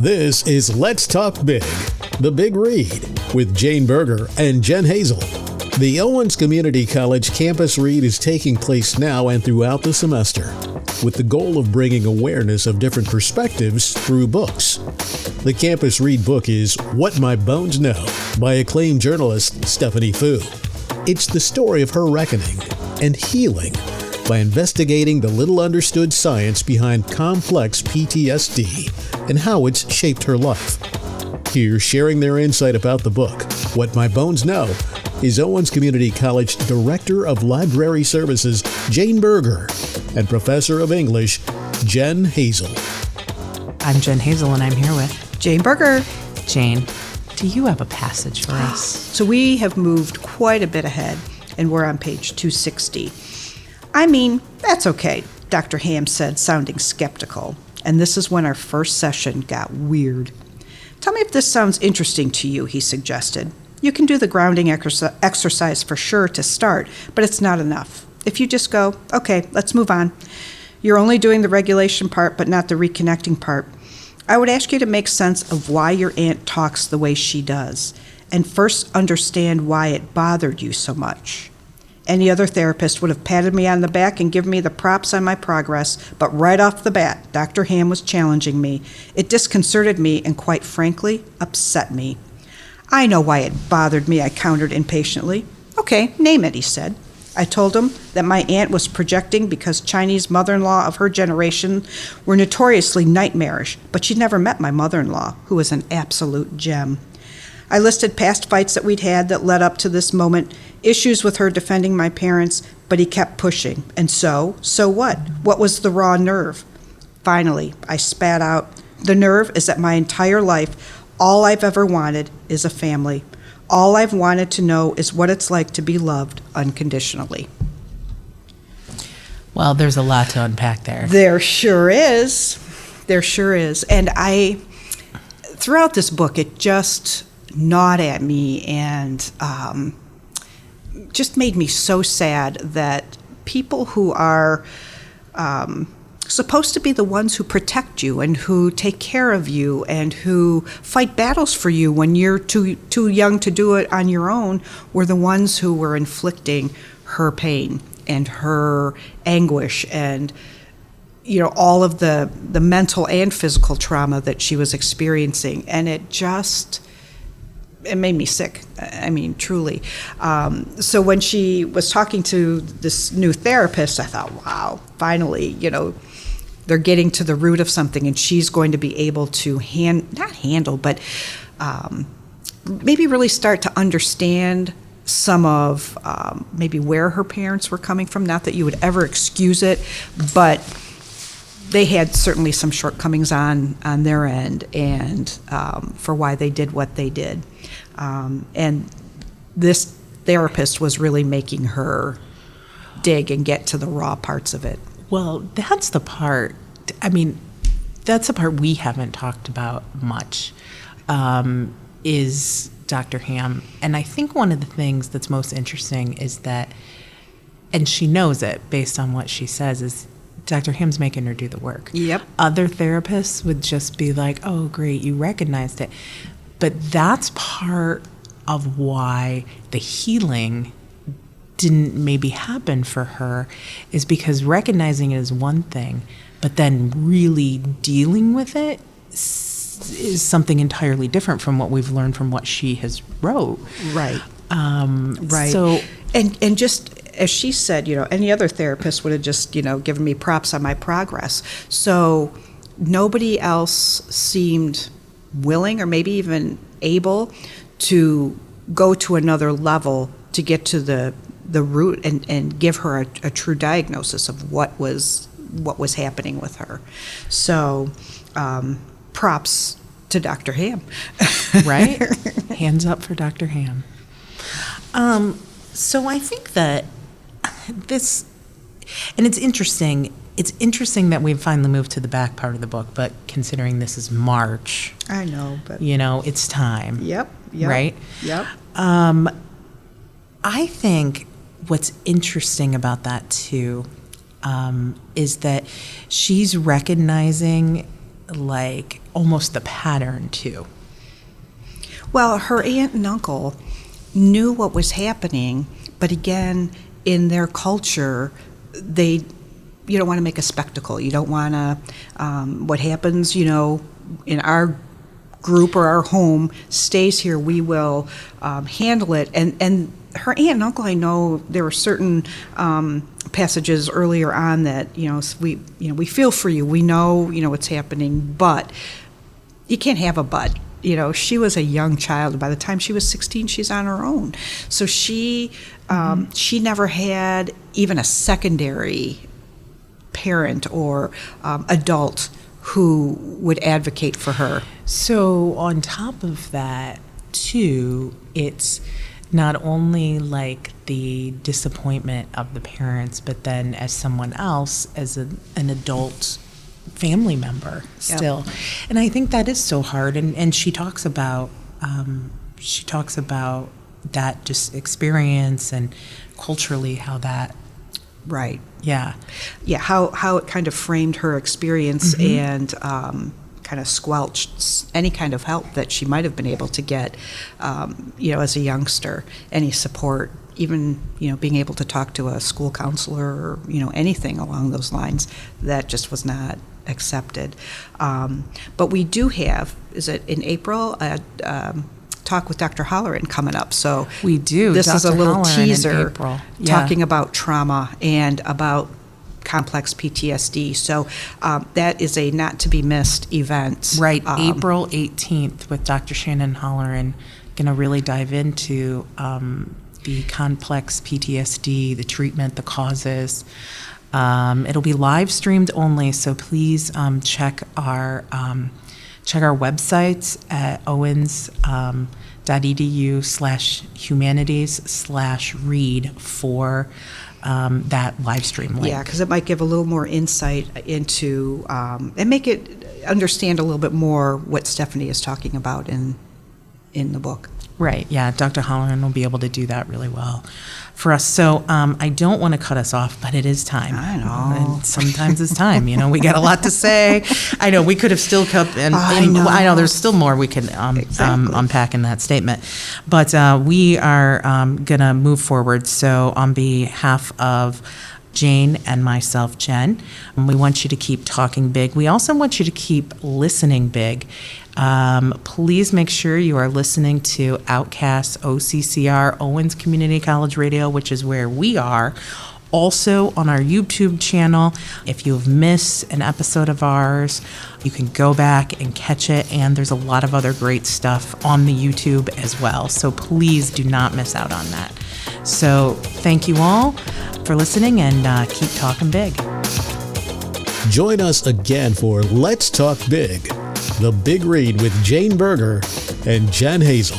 This is Let's Talk Big, the Big Read, with Jane Berger and Jen Hazel. The Owens Community College Campus Read is taking place now and throughout the semester, with the goal of bringing awareness of different perspectives through books. The Campus Read book is What My Bones Know by acclaimed journalist Stephanie Foo. It's the story of her reckoning and healing by investigating the little understood science behind complex PTSD and how it's shaped her life. Here, sharing their insight about the book, What My Bones Know, is Owens Community College Director of Library Services, Jane Berger, and Professor of English, Jen Hazel. I'm Jen Hazel, and I'm here with Jane Berger. Jane, do you have a passage for us? So we have moved quite a bit ahead, and we're on page 260. I mean, that's okay, Dr. Ham said, sounding skeptical. And this is when our first session got weird. Tell me if this sounds interesting to you, he suggested. You can do the grounding exercise for sure to start, but it's not enough. If you just go, okay, let's move on. You're only doing the regulation part, but not the reconnecting part. I would ask you to make sense of why your aunt talks the way she does, and first understand why it bothered you so much. Any other therapist would have patted me on the back and given me the props on my progress, but right off the bat, Dr. Ham was challenging me. It disconcerted me and, quite frankly, upset me. I know why it bothered me, I countered impatiently. Okay, name it, he said. I told him that my aunt was projecting because Chinese mother-in-law of her generation were notoriously nightmarish, but she'd never met my mother-in-law, who was an absolute gem. I listed past fights that we'd had that led up to this moment, issues with her defending my parents, but he kept pushing. And so what? What was the raw nerve? Finally, I spat out, the nerve is that my entire life, all I've ever wanted is a family. All I've wanted to know is what it's like to be loved unconditionally. Well, there's a lot to unpack there. There sure is. There sure is. And throughout this book, it just gnawed at me and just made me so sad that people who are supposed to be the ones who protect you and who take care of you and who fight battles for you when you're too young to do it on your own were the ones who were inflicting her pain and her anguish and all of the mental and physical trauma that she was experiencing. And it made me sick. I mean, truly. So when she was talking to this new therapist, I thought, wow, finally, they're getting to the root of something, and she's going to be able to maybe really start to understand some of maybe where her parents were coming from. Not that you would ever excuse it, but they had certainly some shortcomings on their end, and for why they did what they did. And this therapist was really making her dig and get to the raw parts of it. Well, that's the part we haven't talked about much, is Dr. Ham. And I think one of the things that's most interesting is that, and she knows it based on what she says, is Dr. Ham's making her do the work. Yep. Other therapists would just be like, oh, great, you recognized it. But that's part of why the healing didn't maybe happen for her, is because recognizing it is one thing, but then really dealing with it is something entirely different from what we've learned from what she has wrote. Right. Right. So, and just as she said, any other therapist would have just, given me props on my progress. So nobody else seemed willing or maybe even able to go to another level to get to the root and give her a true diagnosis of what was happening with her. So props to Dr. Ham. Right? Hands up for Dr. Ham. So I think that this, and it's interesting that we've finally moved to the back part of the book, but considering this is March. I know, but it's time. Yep. Right? Yep. I think what's interesting about that too is that she's recognizing like almost the pattern too. Well, her aunt and uncle knew what was happening, but again, in their culture, you don't want to make a spectacle. You don't want to, what happens, in our group or our home stays here. We will handle it. And her aunt and uncle, I know there were certain passages earlier on that, we feel for you. We know, what's happening, but you can't have a but. She was a young child. By the time she was 16, she's on her own. So she never had even a secondary parent or adult who would advocate for her. So on top of that, too, it's not only like the disappointment of the parents, but then as someone else, as an adult family member still. Yep. And I think that is so hard. And she talks about that just experience and culturally how that. Right. Yeah. Yeah. How it kind of framed her experience and kind of squelched any kind of help that she might have been able to get, as a youngster, any support, even, being able to talk to a school counselor or, anything along those lines, that just was not accepted. But we do have, is it in April, a talk with Dr. Holleran coming up. So we do. This Dr. is a little Holleran teaser talking Yeah. about trauma and about complex PTSD. So that is a not to be missed event. Right, April 18th with Dr. Shannon Holleran. Going to really dive into the complex PTSD, the treatment, the causes. It'll be live streamed only, so please check our websites at owens.edu/humanities/read for that live stream link. Yeah, because it might give a little more insight into and make it understand a little bit more what Stephanie is talking about in the book. Right, yeah, Dr. Holleran will be able to do that really well for us. So I don't want to cut us off, but it is time. I know. And sometimes it's time, we got a lot to say. I know, we could have still kept, and I know there's still more we could unpack in that statement. But we are going to move forward. So on behalf of Jane and myself, Jen, we want you to keep talking big. We also want you to keep listening big. Please make sure you are listening to Outcast OCCR, Owens Community College Radio, which is where we are. Also on our YouTube channel, if you have missed an episode of ours, you can go back and catch it, and there's a lot of other great stuff on the YouTube as well. So please do not miss out on that. So thank you all for listening, and keep talking big. Join us again for Let's Talk Big, the Big Read with Jane Berger and Jen Hazel.